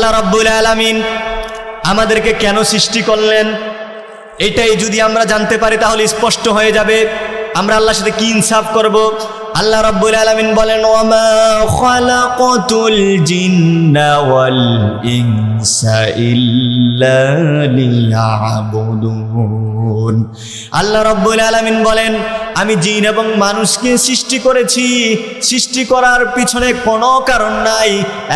আল্লাহ রাব্বুল আলামিন আমাদেরকে কেন সৃষ্টি করলেন এটাই যদি আমরা জানতে পারি তাহলে স্পষ্ট হয়ে যাবে আমরা আল্লাহর সাথে কি ইনসাফ করব। আল্লাহ রাব্বুল আলামিন বলেন ওয়ামা খালাকাতুল জিন্না ওয়াল ইনসা ইল্লা লিয়াবুদুন। আল্লাহ রাব্বুল আলামিন বলেন আমি জিন এবং মানুষকে সৃষ্টি করেছি, সৃষ্টি করার পিছনে কোনো কারণ নাই,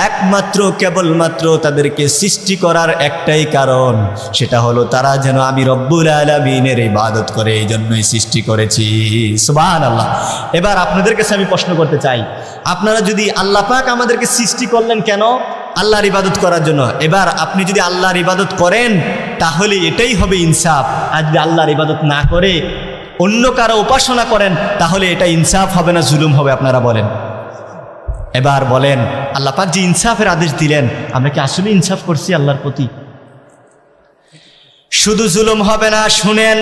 একমাত্র কেবলমাত্র তাদেরকে সৃষ্টি করার একটাই কারণ, সেটা হলো তারা যেন আমি রব্বুল আলামিনের ইবাদত করে, এই জন্যই সৃষ্টি করেছি। সুবহানাল্লাহ। এবার আপনাদের কাছে আমি প্রশ্ন করতে চাই, আপনারা যদি আল্লাহ পাক আমাদেরকে সৃষ্টি করলেন কেন? আল্লাহর ইবাদত করার জন্য। এবার আপনি যদি আল্লাহর ইবাদত করেন তাহলে এটাই হবে ইনসাফ, আর যদি আল্লাহর ইবাদত না করে অন্য কারো উপাসনা করেন তাহলে এটা ইনসাফ হবে না, জুলুম হবে? আপনারা বলেন। এবার বলেন আল্লাহ পাক যে ইনসাফের আদেশ দিলেন আমরা কি আসলে ইনসাফ করছি আল্লাহর প্রতি? শুধু জুলুম হবে না, শুনেন,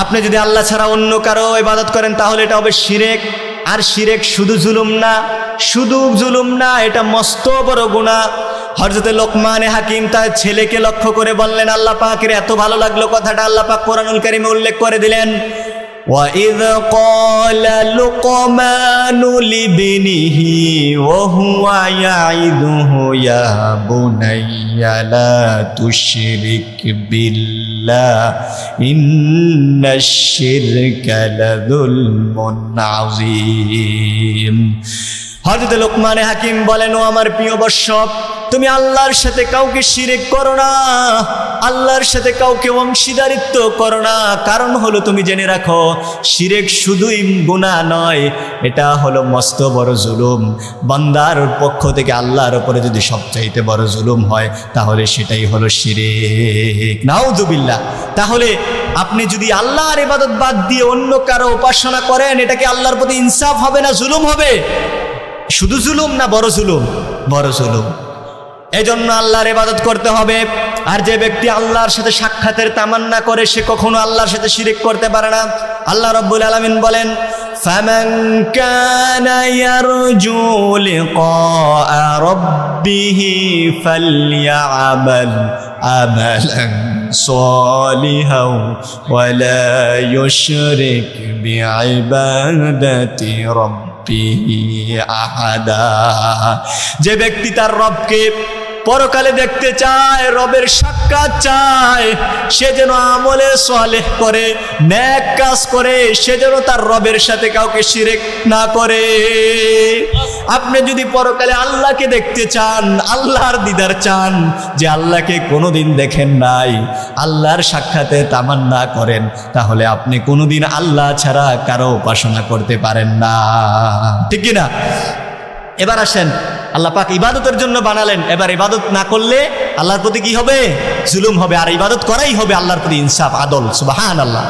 আপনি যদি আল্লাহ ছাড়া অন্য কারো ইবাদত করেন তাহলে এটা হবে শিরক। আর শিরক শুধু জুলুম না, শুধু জুলুম না, এটা মস্ত বড় গুনাহ। হযরতে লোকমান হাকিম তার ছেলেকে লক্ষ্য করে বললেন, আল্লাহ পাকের এত ভালো লাগলো কথাটা, আল্লাহ পাক কোরআনুল কারীমে উল্লেখ করে দিলেন, وَإِذْ قَالَ لُقْمَانُ لِابْنِهِ وَهُوَ يَعِظُهُ يَا بُنَيَّ لَا تُشْرِكْ بِاللَّهِ إِنَّ الشِّرْكَ لَظُلْمٌ عَظِيمٌ। হযরত লোকমান হাকিম বলেন, ও আমার প্রিয় বৎস, তুমি আল্লাহর সাথে কাউকে শিরক করো না, আল্লাহর সাথে কাউকে অংশীদারিত্ব করো না। কারণ হলো তুমি জেনে রাখো শিরক শুধুই গুনাহ নয়, এটা হলো মস্ত বড় জুলুম। বান্দার পক্ষ থেকে আল্লাহর উপরে যদি সবচাইতে বড় জুলুম হয় তাহলে সেটাই হলো শিরক। নাউযুবিল্লাহ। তাহলে আপনি যদি আল্লাহর ইবাদত বাদ দিয়ে অন্য কারো উপাসনা করেন এটা কি আল্লাহর প্রতি ইনসাফ হবে না জুলুম হবে? শুধু জুলুম না, বড় জুলুম, বড় জুলুম। এজন্য আল্লাহর ইবাদত করতে হবে। আর যে ব্যক্তি আল্লাহর সাথে সাক্ষাতের তামান্না করে সে কখনো আল্লাহর সাথে শিরক করতে পারে না। আল্লাহ রাব্বুল আলামিন বলেন, ফামান কানা ইয়ারজু লিকাআ রাব্বিহি ফালইআমাল আমালান সালিহাও ওয়া লা ইউশরিক বিইবাদাতি রাব্বিহি আহাদা। যে ব্যক্তি তার রবকে পরকালে দেখতে চায়, রবের সাক্ষাৎ চায়, সে যেন আমলে সালেহ করে, নেক কাজ করে, সে যেন তার রবের সাথে কাউকে শিরক না করে। আপনি যদি পরকালে আল্লাহকে দেখতে চান, আল্লাহর দিদার চান, যে আল্লাহকে কোনোদিন দেখেন নাই, আল্লাহর সাক্ষাতে তামান্না করেন, তাহলে আপনি কোনোদিন আল্লাহ ছাড়া কারো উপাসনা করতে পারেন না, ঠিক কি না? এবার আসেন, আল্লাহ পাক ইবাদতের জন্য বানালেন, এবার ইবাদত না করলে আল্লাহর প্রতি কি হবে? জুলুম হবে। আর ইবাদত করাই হবে আল্লাহর প্রতি ইনসাফ, আদল। সুবহানাল্লাহ।